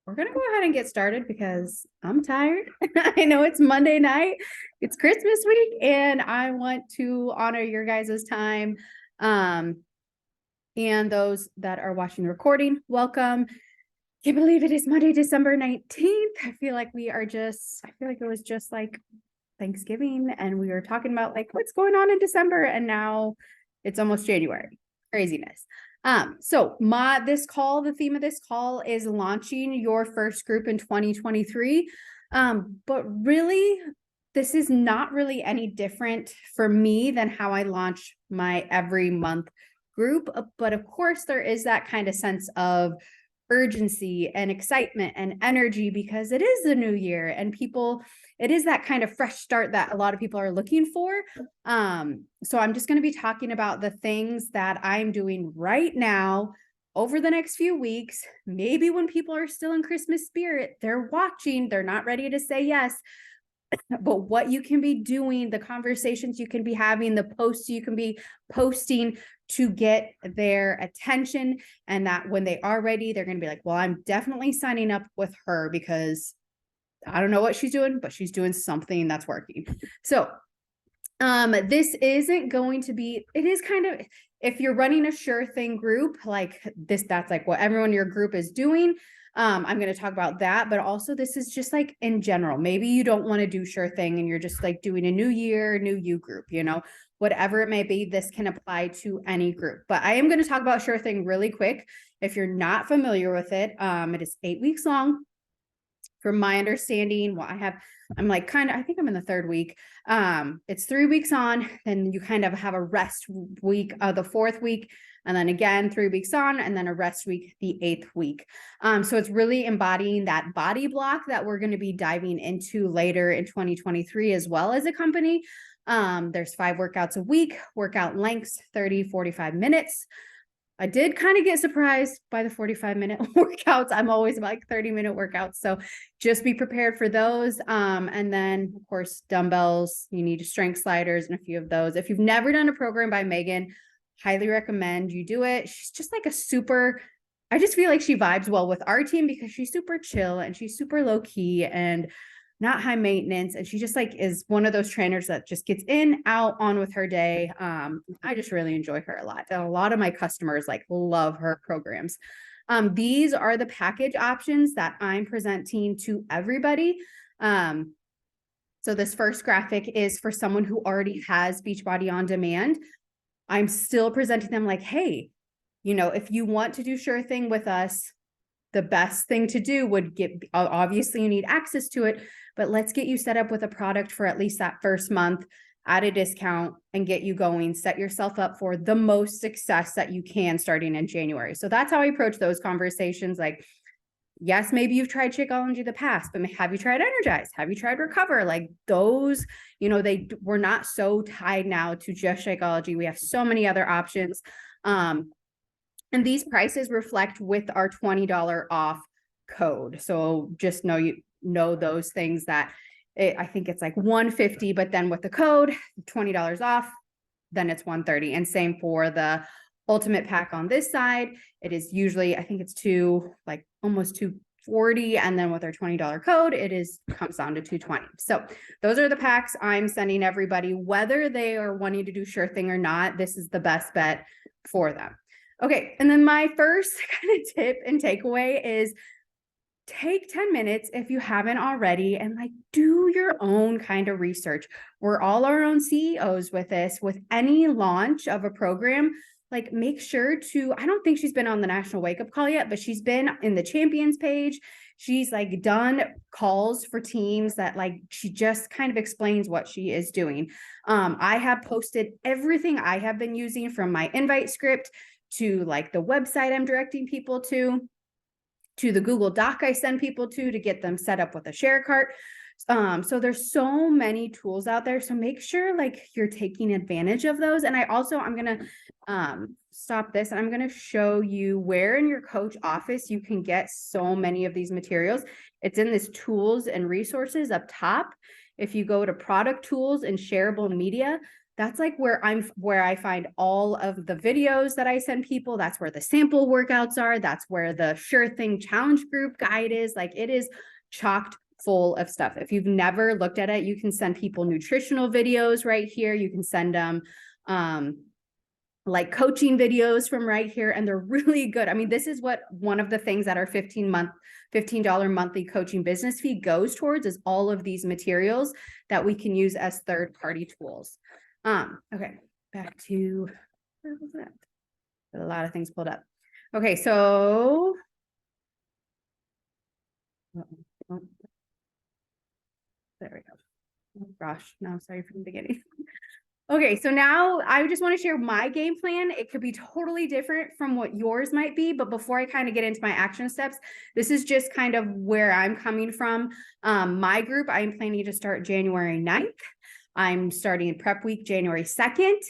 we're going to go ahead and get started because I'm tired. I know it's Monday night, it's Christmas week, and I want to honor your guys' time. And those that are watching the recording, welcome. Can't believe it is Monday, December 19th. I feel like it was just like Thanksgiving, and we were talking about like what's going on in December, and now it's almost January. Craziness. So the theme of this call is launching your first group in 2023. But really, this is not really any different for me than how I launch my every month group. But of course, there is that kind of sense of urgency and excitement and energy because it is the new year and it is that kind of fresh start that a lot of people are looking for. So I'm just going to be talking about the things that I'm doing right now over the next few weeks. Maybe when people are still in Christmas spirit, they're watching, they're not ready to say yes, but what you can be doing, the conversations you can be having, the posts you can be posting to get their attention, and that when they are ready, they're going to be like, well, I'm definitely signing up with her because I don't know what she's doing, but she's doing something that's working. So this isn't going to be, it is kind of, if you're running a Sure Thing group like this, that's like what everyone in your group is doing. I'm going to talk about that, but also this is just like in general, maybe you don't want to do Sure Thing and you're just like doing a new year, new you group, whatever it may be, this can apply to any group. But I am going to talk about Sure Thing really quick. If you're not familiar with it, it is 8 weeks long. From my understanding, I'm like I think I'm in the third week. It's 3 weeks on, then you kind of have a rest week, the fourth week, and then again 3 weeks on, and then a rest week the 8th week. So it's really embodying that body block that we're going to be diving into later in 2023 as well as a company. There's 5 workouts a week, workout lengths 30-45 minutes. I did kind of get surprised by the 45-minute workouts. I'm always like 30-minute workouts. So just be prepared for those. And then of course, dumbbells, you need strength sliders and a few of those. If you've never done a program by Megan, highly recommend you do it. She's just like I just feel like she vibes well with our team because she's super chill and she's super low key and not high maintenance. And she just like is one of those trainers that just gets in, out, on with her day. I just really enjoy her a lot. And a lot of my customers like love her programs. These are the package options that I'm presenting to everybody. So this first graphic is for someone who already has Beachbody On Demand. I'm still presenting them like, hey, if you want to do Sure Thing with us, the best thing to do would obviously you need access to it, but let's get you set up with a product for at least that first month at a discount and get you going, set yourself up for the most success that you can starting in January. So that's how I approach those conversations. Like, yes, maybe you've tried Shakeology in the past, but have you tried Energize? Have you tried Recover? Like those, we're not so tied now to just Shakeology. We have so many other options. And these prices reflect with our $20 off code. So just know those things that I think it's like $150, but then with the code $20 off, then it's $130. And same for the ultimate pack on this side. It is usually, I think it's almost $240. And then with our $20 code, comes down to $220. So those are the packs I'm sending everybody, whether they are wanting to do Sure Thing or not. This is the best bet for them. Okay, and then my first kind of tip and takeaway is take 10 minutes if you haven't already and do your own kind of research. We're all our own CEOs with this. With any launch of a program, make sure to, I don't think she's been on the National Wake Up Call yet, but she's been in the champions page. She's done calls for teams that she just kind of explains what she is doing. I have posted everything I have been using from my invite script to the website I'm directing people to the Google Doc I send people to get them set up with a share cart. So there's so many tools out there. So make sure you're taking advantage of those. And I'm going to stop this and I'm going to show you where in your coach office you can get so many of these materials. It's in this tools and resources up top. If you go to product tools and shareable media, that's like where I find all of the videos that I send people. That's where the sample workouts are. That's where the Sure Thing challenge group guide is. Like, it is chocked full of stuff. If you've never looked at it, you can send people nutritional videos right here. You can send them like coaching videos from right here, and they're really good. I mean, this is what one of the things that our $15 monthly coaching business fee goes towards, is all of these materials that we can use as third-party tools. Okay, back to, where was that? A lot of things pulled up. Okay, so oh, there we go. Oh gosh, no, sorry from the beginning. Okay, so now I just want to share my game plan. It could be totally different from what yours might be, but before I kind of get into my action steps, this is just kind of where I'm coming from. My group, I'm planning to start January 9th. I'm starting prep week January 2nd.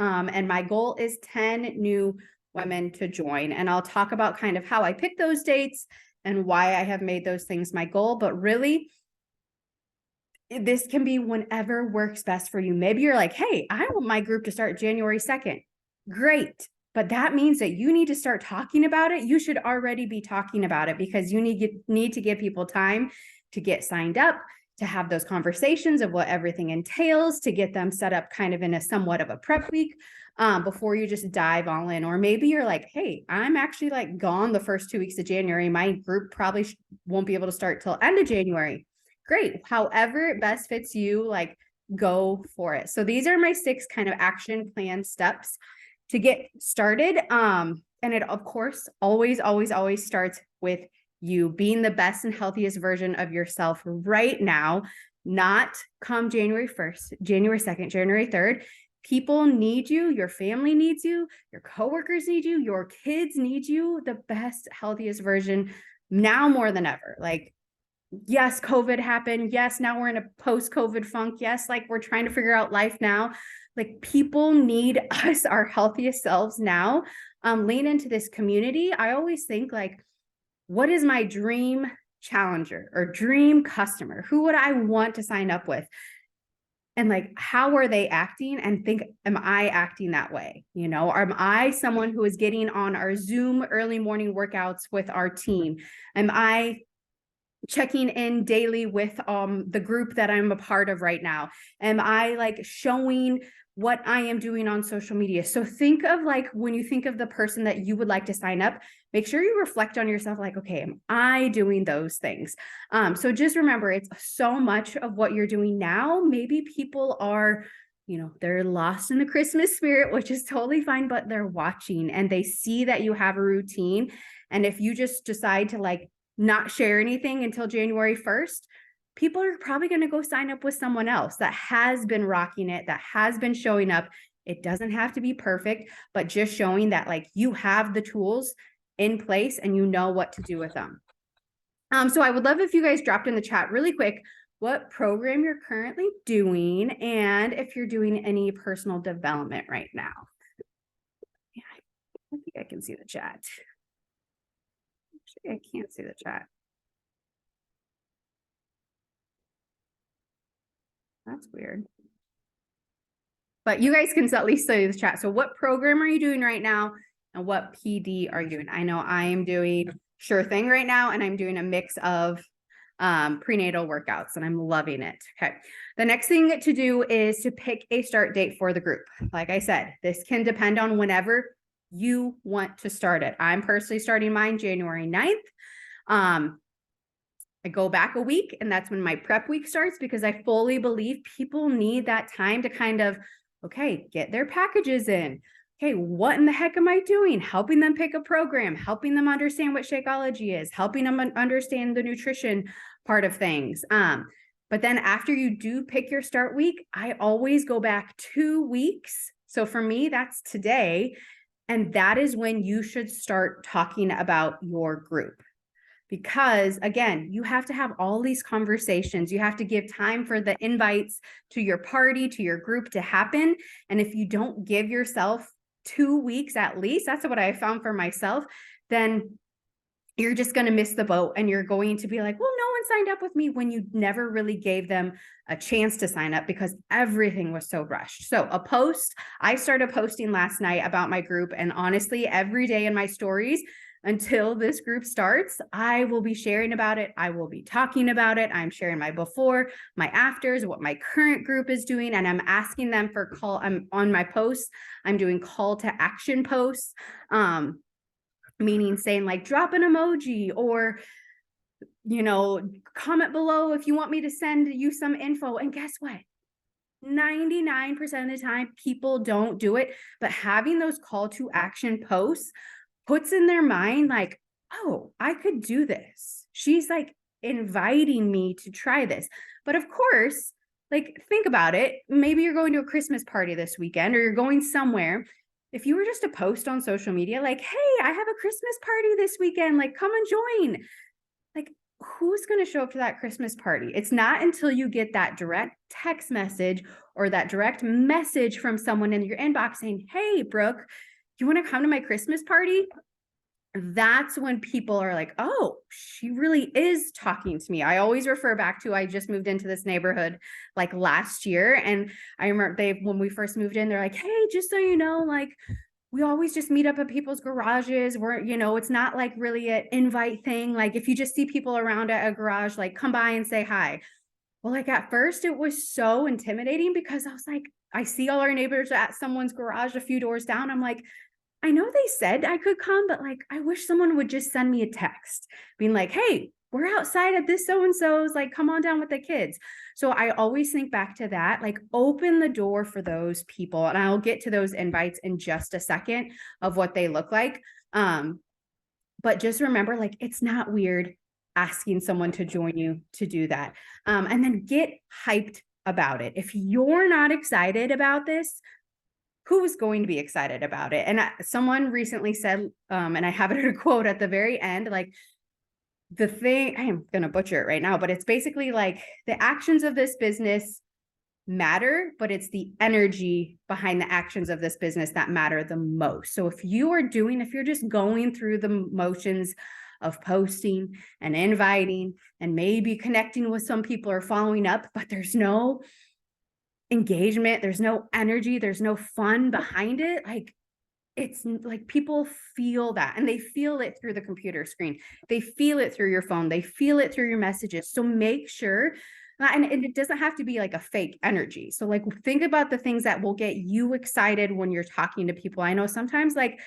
And my goal is 10 new women to join. And I'll talk about kind of how I pick those dates and why I have made those things my goal. But really, this can be whenever works best for you. Maybe you're like, hey, I want my group to start January 2nd. Great. But that means that you need to start talking about it. You should already be talking about it, because you need to give people time to get signed up, to have those conversations of what everything entails, to get them set up kind of in a somewhat of a prep week before you just dive all in. Or maybe you're like, hey, I'm actually like gone the first 2 weeks of January. My group probably won't be able to start till end of January. Great. However it best fits you, like, go for it. So these are my 6 kind of action plan steps to get started. And it, of course, always starts with you being the best and healthiest version of yourself right now, not come January 1st, January 2nd, January 3rd. People need you. Your family needs you. Your coworkers need you. Your kids need you. The best, healthiest version now more than ever. Like, yes, COVID happened. Yes, now we're in a post-COVID funk. Yes, like, we're trying to figure out life now. Like, people need us, our healthiest selves now. Lean into this community. I always think, like, what is my dream challenger or dream customer? Who would I want to sign up with? And like, how are they acting? And think, am I acting that way? You know, am I someone who is getting on our Zoom early morning workouts with our team? Am I checking in daily with the group that I'm a part of right now? Am I like showing what I am doing on social media? So think of, like, when you think of the person that you would like to sign up, make sure you reflect on yourself, like, okay, am I doing those things? So just remember, it's so much of what you're doing now. Maybe people are, you know, they're lost in the Christmas spirit, which is totally fine, but they're watching and they see that you have a routine. And if you just decide to like not share anything until January 1st, people are probably going to go sign up with someone else that has been rocking it, that has been showing up. It doesn't have to be perfect, but just showing that, like, you have the tools in place and you know what to do with them. So I would love if you guys dropped in the chat really quick what program you're currently doing and if you're doing any personal development right now. Yeah, I think I can see the chat. Actually, I can't see the chat. That's weird. But you guys can at least see the chat. So what program are you doing right now? And what PD are you doing? I know I am doing Sure Thing right now, and I'm doing a mix of prenatal workouts, and I'm loving it. Okay. The next thing to do is to pick a start date for the group. Like I said, this can depend on whenever you want to start it. I'm personally starting mine January 9th. I go back a week, and that's when my prep week starts, because I fully believe people need that time to kind of, okay, get their packages in. Okay, what in the heck am I doing? Helping them pick a program, helping them understand what Shakeology is, helping them understand the nutrition part of things. But then after you do pick your start week, I always go back 2 weeks. So for me, that's today. And that is when you should start talking about your group. Because again, you have to have all these conversations. You have to give time for the invites to your party, to your group to happen. And if you don't give yourself 2 weeks at least, that's what I found for myself, then you're just going to miss the boat and you're going to be like, well, no everyone signed up with me when you never really gave them a chance to sign up because everything was so rushed. So I started posting last night about my group, and honestly, every day in my stories until this group starts, I will be sharing about it. I will be talking about it. I'm sharing my before, my afters, what my current group is doing. And I'm asking them for I'm on my posts. I'm doing call to action posts, meaning saying like, drop an emoji or, comment below if you want me to send you some info. And guess what? 99% of the time, people don't do it, but having those call to action posts puts in their mind like, oh, I could do this. She's like inviting me to try this. But of course, like think about it. Maybe you're going to a Christmas party this weekend or you're going somewhere. If you were just to post on social media, like, hey, I have a Christmas party this weekend, like come and join. Like, who's going to show up to that Christmas party? It's not until you get that direct text message or that direct message from someone in your inbox saying, hey, Brooke, you want to come to my Christmas party? That's when people are like, oh, she really is talking to me. I always refer back to, I just moved into this neighborhood like last year. And I remember when we first moved in, they're like, hey, just so you know, like we always just meet up at people's garages where, it's not like really an invite thing. Like if you just see people around at a garage, like come by and say hi. Well, like at first it was so intimidating because I was like, I see all our neighbors at someone's garage a few doors down. I'm like, I know they said I could come, but like, I wish someone would just send me a text being like, hey, we're outside at this so-and-so's, like, come on down with the kids. So I always think back to that, like open the door for those people. And I'll get to those invites in just a second of what they look like. But just remember, like, it's not weird asking someone to join you to do that. And then get hyped about it. If you're not excited about this, who is going to be excited about it? And someone recently said, and I have it in a quote at the very end, like the thing, I am going to butcher it right now, but it's basically like the actions of this business matter, but it's the energy behind the actions of this business that matter the most. So if you're just going through the motions of posting and inviting and maybe connecting with some people or following up, but there's no engagement, there's no energy, there's no fun behind it, like it's like people feel that, and they feel it through the computer screen, they feel it through your phone, they feel it through your messages. So make sure, and it doesn't have to be like a fake energy. So like think about the things that will get you excited when you're talking to people. I know sometimes like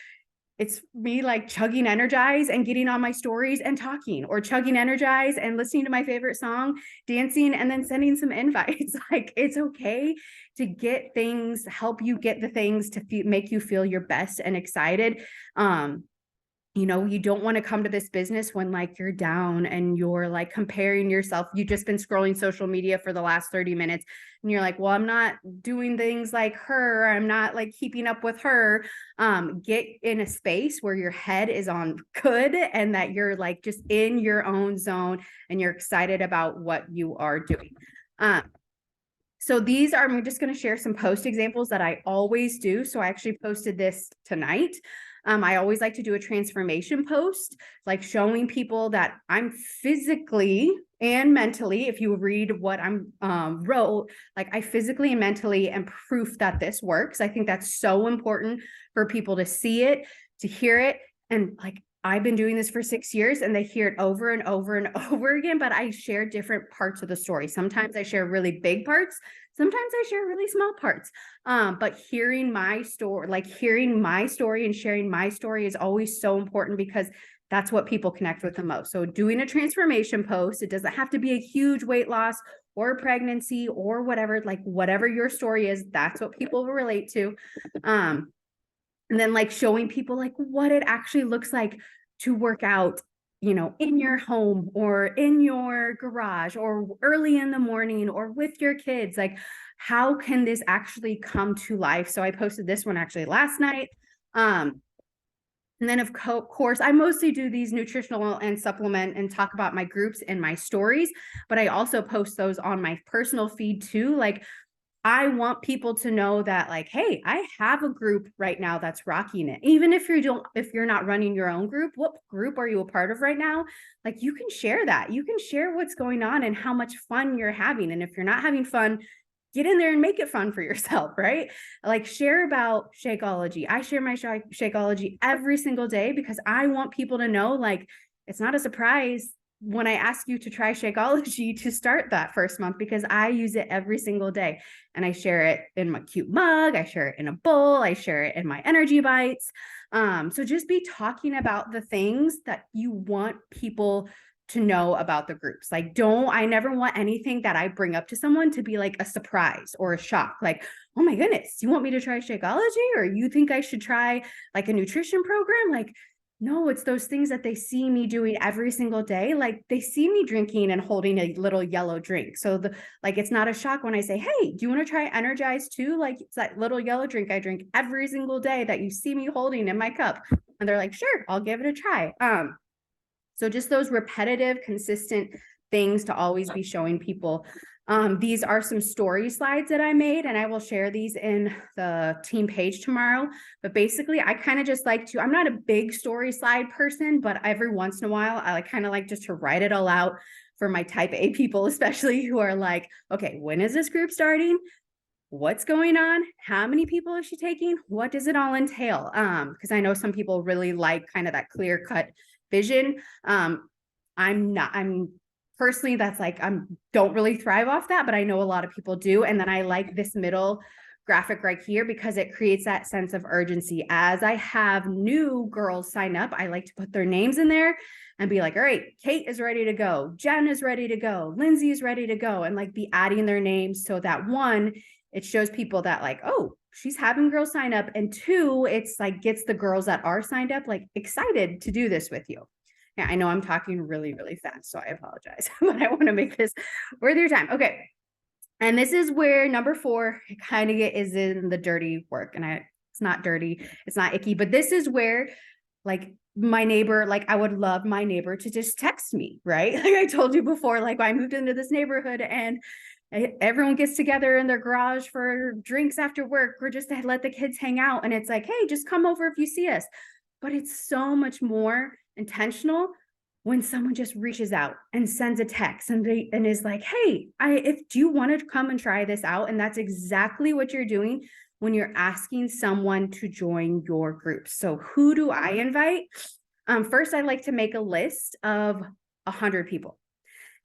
it's me like chugging Energize and getting on my stories and talking, or chugging Energize and listening to my favorite song, dancing, and then sending some invites. Like it's okay to get things, help you get the things to make you feel your best and excited. You don't want to come to this business when like you're down and you're like comparing yourself. You've just been scrolling social media for the last 30 minutes and you're like, well, I'm not doing things like her. I'm not like keeping up with her. Get in a space where your head is on good and that you're like just in your own zone and you're excited about what you are doing. So I'm just going to share some post examples that I always do. So I actually posted this tonight. I always like to do a transformation post, like showing people that I'm physically and mentally, if you read what I'm wrote, like I physically and mentally am proof that this works. I think that's so important for people to see it, to hear it. And like, I've been doing this for 6 years and they hear it over and over and over again, but I share different parts of the story. Sometimes I share really big parts. Sometimes I share really small parts. But hearing my story and sharing my story is always so important because that's what people connect with the most. So doing a transformation post, it doesn't have to be a huge weight loss or pregnancy or whatever, like whatever your story is, that's what people will relate to. And then like showing people like what it actually looks like to work out, in your home or in your garage or early in the morning or with your kids. Like, how can this actually come to life? So I posted this one actually last night. And then of course, I mostly do these nutritional and supplement and talk about my groups and my stories, but I also post those on my personal feed too. Like I want people to know that like, hey, I have a group right now that's rocking it. Even if you're not running your own group, what group are you a part of right now? Like you can share that. You can share what's going on and how much fun you're having. And if you're not having fun, get in there and make it fun for yourself, right? Like share about Shakeology. I share my Shakeology every single day because I want people to know like it's not a surprise when I ask you to try Shakeology to start that first month because I use it every single day. And I share it in my cute mug, I share it in a bowl, I share it in my energy bites. So just be talking about the things that you want people to know about the groups. Like, I never want anything that I bring up to someone to be like a surprise or a shock. Like, oh my goodness, you want me to try Shakeology? Or you think I should try like a nutrition program? Like, no, it's those things that they see me doing every single day. Like they see me drinking and holding a little yellow drink. So it's not a shock when I say, hey, do you want to try Energize too? Like it's that little yellow drink I drink every single day that you see me holding in my cup. And they're like, sure, I'll give it a try. So just those repetitive, consistent things to always be showing people. These are some story slides that I made, and I will share these in the team page tomorrow. But basically, I kind of just like I'm not a big story slide person, but every once in a while, I kind of like just to write it all out for my type A people, especially who are like, okay, when is this group starting? What's going on? How many people is she taking? What does it all entail? Because I know some people really like kind of that clear cut vision. I'm personally, that's like, don't really thrive off that, but I know a lot of people do. And then I like this middle graphic right here because it creates that sense of urgency. As I have new girls sign up, I like to put their names in there and be like, all right, Kate is ready to go. Jen is ready to go. Lindsay is ready to go. And like be adding their names so that one, it shows people that like, oh, she's having girls sign up. And two, it's like gets the girls that are signed up like excited to do this with you. Yeah, I know I'm talking really, really fast, so I apologize, but I want to make this worth your time. Okay. And this is where number 4 kind of is in the dirty work. And it's not dirty, it's not icky, but this is where like my neighbor, like I would love my neighbor to just text me, right? Like I told you before, like I moved into this neighborhood and everyone gets together in their garage for drinks after work or just to let the kids hang out. And it's like, hey, just come over if you see us. But it's so much more intentional when someone just reaches out and sends a text and is like, hey, do you want to come and try this out? And that's exactly what you're doing when you're asking someone to join your group. So who do I invite? First, I like to make a list of 100 people.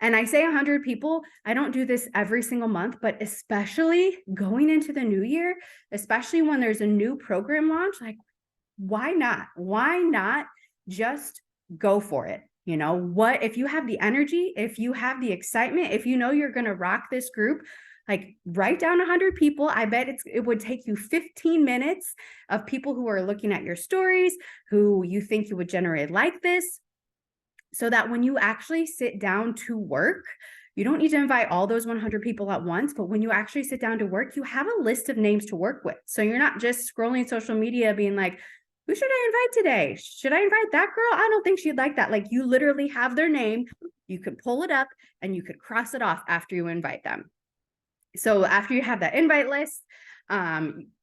And I say 100 people, I don't do this every single month, but especially going into the new year, especially when there's a new program launch, like, why not? Why not just go for it? You know, what if you have the energy, if you have the excitement, if you know you're going to rock this group, like write down 100 people. I bet it would take you 15 minutes of people who are looking at your stories, who you think you would generate like this, so that when you actually sit down to work, you don't need to invite all those 100 people at once, but when you actually sit down to work, you have a list of names to work with. So you're not just scrolling social media being like, who should I invite today? Should I invite that girl? I don't think she'd like that. Like you literally have their name, you could pull it up and you could cross it off after you invite them. So after you have that invite list,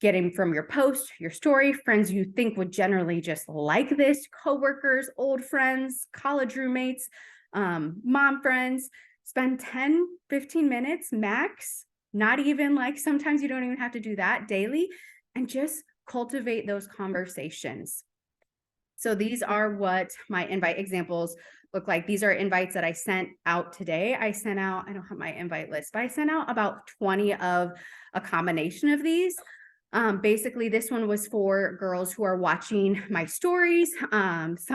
getting from your post, your story, friends you think would generally just like this, coworkers, old friends, college roommates, mom friends, spend 10, 15 minutes max, not even like sometimes you don't even have to do that daily, and just cultivate those conversations. So these are what my invite examples look like. These are invites that I sent out today. I don't have my invite list, but I sent out about 20 of a combination of these. Basically, this one was for girls who are watching my stories.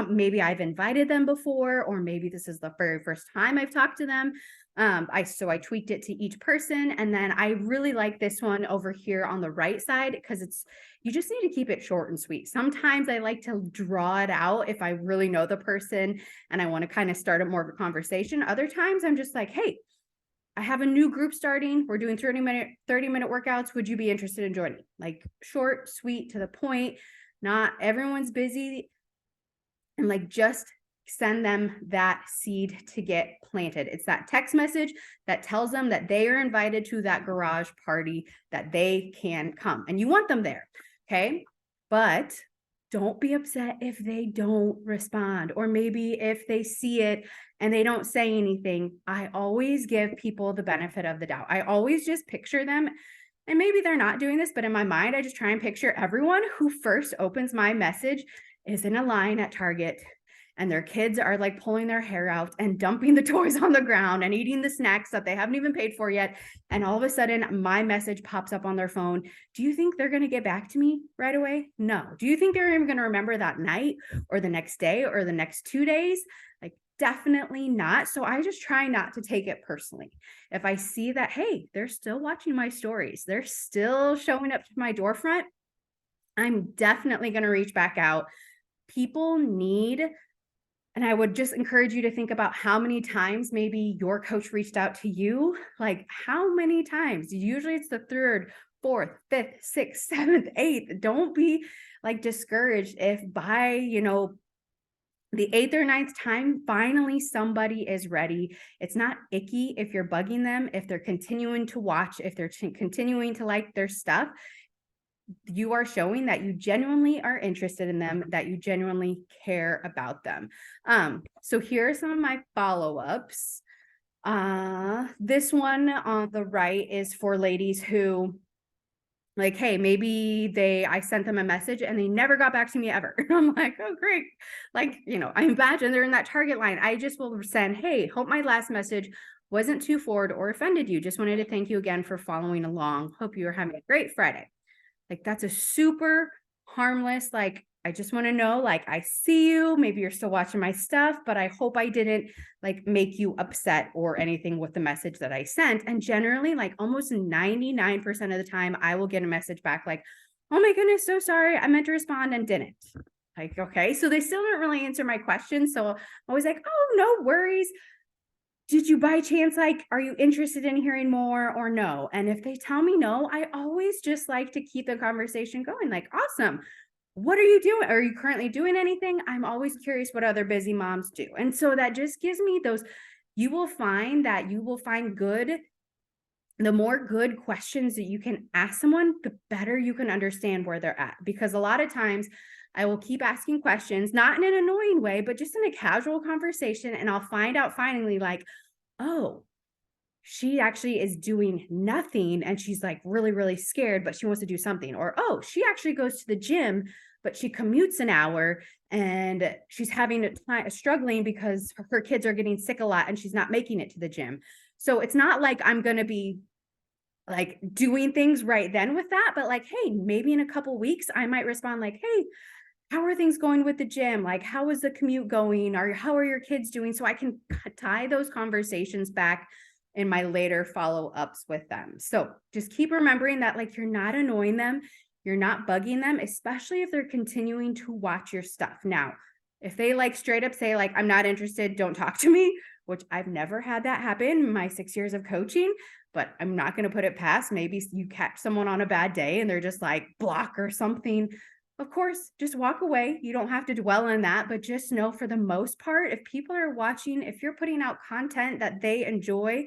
Maybe I've invited them before, or maybe this is the very first time I've talked to them. I tweaked it to each person. And then I really like this one over here on the right side because you just need to keep it short and sweet. Sometimes I like to draw it out if I really know the person and I want to kind of start more of a conversation. Other times I'm just like, hey, I have a new group starting. We're doing 30-minute workouts. Would you be interested in joining? Like short, sweet, to the point. Not everyone's busy. And like just send them that seed to get planted. It's that text message that tells them that they are invited to that garage party, that they can come, and you want them there. Okay. But don't be upset if they don't respond, or maybe if they see it and they don't say anything. I always give people the benefit of the doubt. I always just picture them, and maybe they're not doing this, but in my mind, I just try and picture everyone who first opens my message is in a line at Target, and their kids are like pulling their hair out and dumping the toys on the ground and eating the snacks that they haven't even paid for yet. And all of a sudden, my message pops up on their phone. Do you think they're going to get back to me right away? No. Do you think they're even going to remember that night or the next day or the next 2 days? Like, definitely not. So I just try not to take it personally. If I see that, hey, they're still watching my stories, they're still showing up to my door front, I'm definitely going to reach back out. People need, and I would just encourage you to think about how many times maybe your coach reached out to you. Like, how many times? Usually it's the third, fourth, fifth, sixth, seventh, eighth. Don't be like discouraged if by, the 8th or 9th time, finally somebody is ready. It's not icky if you're bugging them, if they're continuing to watch, if they're continuing to like their stuff. You are showing that you genuinely are interested in them, that you genuinely care about them. So here are some of my follow-ups. This one on the right is for ladies who, like, hey, maybe I sent them a message and they never got back to me ever. I'm like, oh, great. Like, I imagine they're in that Target line. I just will send, hey, hope my last message wasn't too forward or offended you. Just wanted to thank you again for following along. Hope you are having a great Friday. Like, that's a super harmless, like, I just want to know, like, I see you, maybe you're still watching my stuff, but I hope I didn't like make you upset or anything with the message that I sent. And generally, like, almost 99% of the time, I will get a message back like, oh my goodness, so sorry, I meant to respond and didn't. Like, okay, so they still don't really answer my question. So I'm always like, oh, no worries. Did you by chance, like, are you interested in hearing more or no? And if they tell me no, I always just like to keep the conversation going. Like, awesome. What are you doing? Are you currently doing anything? I'm always curious what other busy moms do. And so that just gives me those, you will find the more good questions that you can ask someone, the better you can understand where they're at. Because a lot of times I will keep asking questions, not in an annoying way, but just in a casual conversation. And I'll find out finally, like, oh, she actually is doing nothing and she's like really, really scared, but she wants to do something. Or, oh, she actually goes to the gym, but she commutes an hour and she's struggling because her kids are getting sick a lot and she's not making it to the gym. So it's not like I'm going to be like doing things right then with that, but like, hey, maybe in a couple weeks, I might respond like, hey, how are things going with the gym? Like, how is the commute going? Or how are your kids doing? So I can tie those conversations back in my later follow-ups with them. So just keep remembering that, like, you're not annoying them. You're not bugging them, especially if they're continuing to watch your stuff. Now, if they like straight up say like, I'm not interested, don't talk to me, which I've never had that happen in my 6 years of coaching, but I'm not going to put it past. Maybe you catch someone on a bad day and they're just like block or something. Of course, just walk away. You don't have to dwell on that, but just know for the most part, if people are watching, if you're putting out content that they enjoy,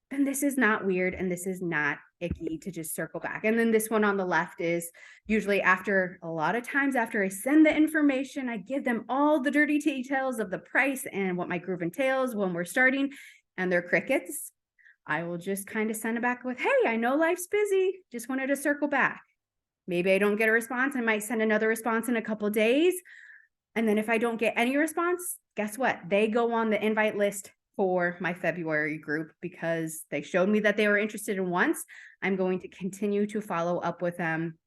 then this is not weird and this is not icky to just circle back. And then this one on the left is usually a lot of times after I send the information, I give them all the dirty details of the price and what my group entails when we're starting, and they're crickets. I will just kind of send it back with, hey, I know life's busy, just wanted to circle back. Maybe I don't get a response. I might send another response in a couple of days. And then if I don't get any response, guess what? They go on the invite list for my February group because they showed me that they were interested in once. I'm going to continue to follow up with them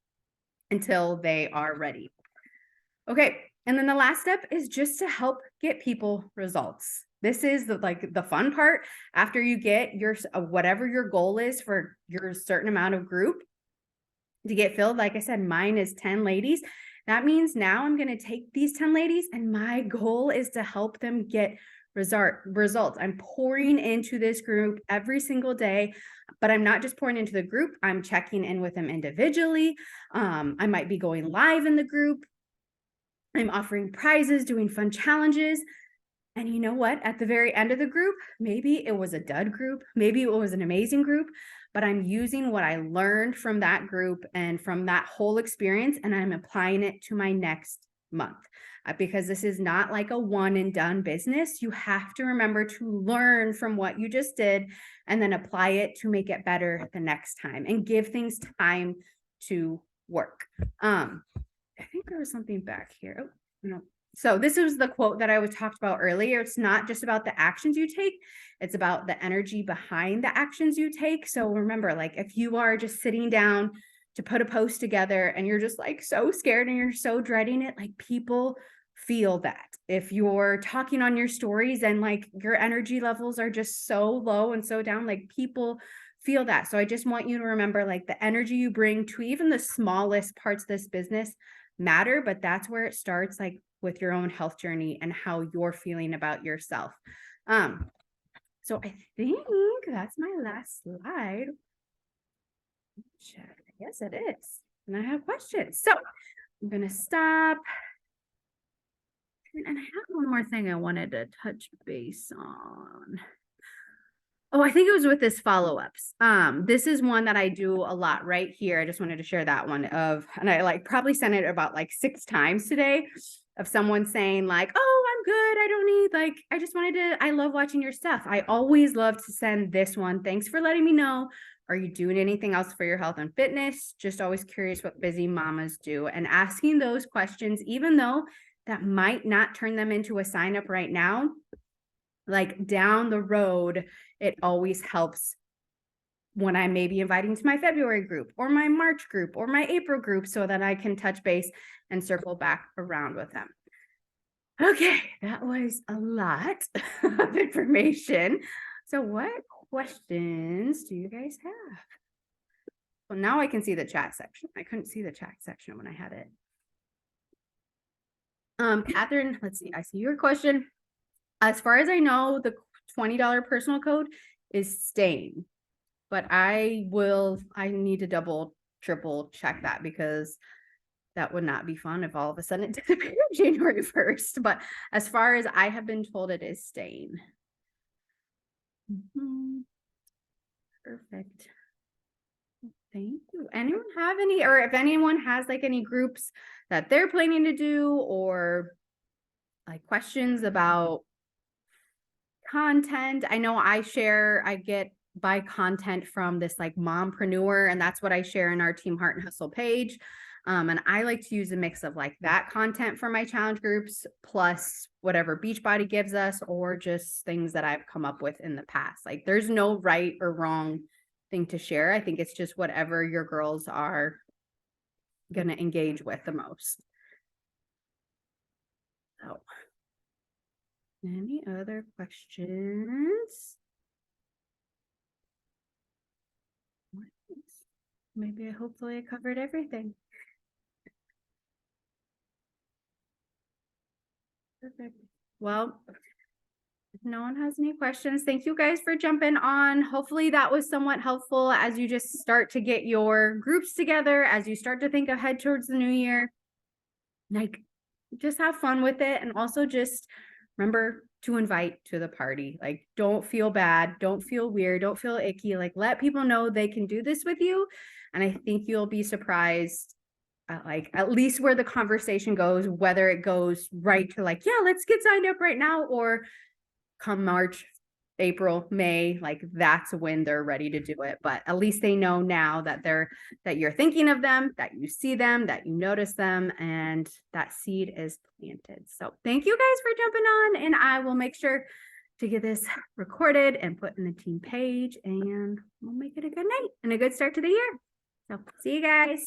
until they are ready. Okay. And then the last step is just to help get people results. This is the fun part. After you get your whatever your goal is for your certain amount of group to get filled, like I said, mine is 10 ladies. That means now I'm going to take these 10 ladies and my goal is to help them get results. I'm pouring into this group every single day, but I'm not just pouring into the group. I'm checking in with them individually. I might be going live in the group. I'm offering prizes, doing fun challenges. And you know what? At the very end of the group, maybe it was a dud group, maybe it was an amazing group, but I'm using what I learned from that group and from that whole experience, and I'm applying it to my next month. Because this is not like a one and done business. You have to remember to learn from what you just did and then apply it to make it better the next time and give things time to work. I think there was something back here. Oh, no. So this was the quote that I was talked about earlier. It's not just about the actions you take, it's about the energy behind the actions you take. So remember, like if you are just sitting down to put a post together and you're just like so scared and you're so dreading it, like people feel that. If you're talking on your stories and like your energy levels are just so low and so down, like people feel that. So I just want you to remember, like the energy you bring to even the smallest parts of this business matter, but that's where it starts, like with your own health journey and how you're feeling about yourself. So I think that's my last slide. Check. Yes, it is. And I have questions. So I'm going to stop. And I have one more thing I wanted to touch base on. Oh, I think it was with this follow-ups. This is one that I do a lot right here. I just wanted to share that one and I like probably sent it about like 6 times today of someone saying like, oh, I'm good. I don't need I love watching your stuff. I always love to send this one. Thanks for letting me know. Are you doing anything else for your health and fitness? Just always curious what busy mamas do, and asking those questions, even though that might not turn them into a sign up right now, like down the road, it always helps when I may be inviting to my February group or my March group or my April group so that I can touch base and circle back around with them. Okay, that was a lot of information. So what questions do you guys have? Well, now I can see the chat section. I couldn't see the chat section when I had it. Catherine, let's see. I see your question. As far as I know, the $20 personal code is staying, but I need to triple check that, because that would not be fun if all of a sudden it disappeared January 1st. But as far as I have been told, it is staying. Perfect. Thank you. Anyone have any, or if anyone has like any groups that they're planning to do, or like questions about content. I know I get buy content from this like mompreneur, and that's what I share in our Team Heart and Hustle page. And I like to use a mix of like that content for my challenge groups, plus whatever Beachbody gives us, or just things that I've come up with in the past. Like there's no right or wrong thing to share. I think it's just whatever your girls are going to engage with the most. So, any other questions? Maybe hopefully I covered everything. Perfect. Well, if no one has any questions, thank you guys for jumping on. Hopefully that was somewhat helpful as you just start to get your groups together, as you start to think ahead towards the new year. Like, just have fun with it. And also just remember to invite to the party. Like, don't feel bad. Don't feel weird. Don't feel icky. Like, let people know they can do this with you. And I think you'll be surprised like at least where the conversation goes, whether it goes right to like, yeah, let's get signed up right now, or come March, April, May, like that's when they're ready to do it. But at least they know now that you're thinking of them, that you see them, that you notice them, and that seed is planted. So thank you guys for jumping on, and I will make sure to get this recorded and put in the team page, and we'll make it a good night and a good start to the year. So see you guys.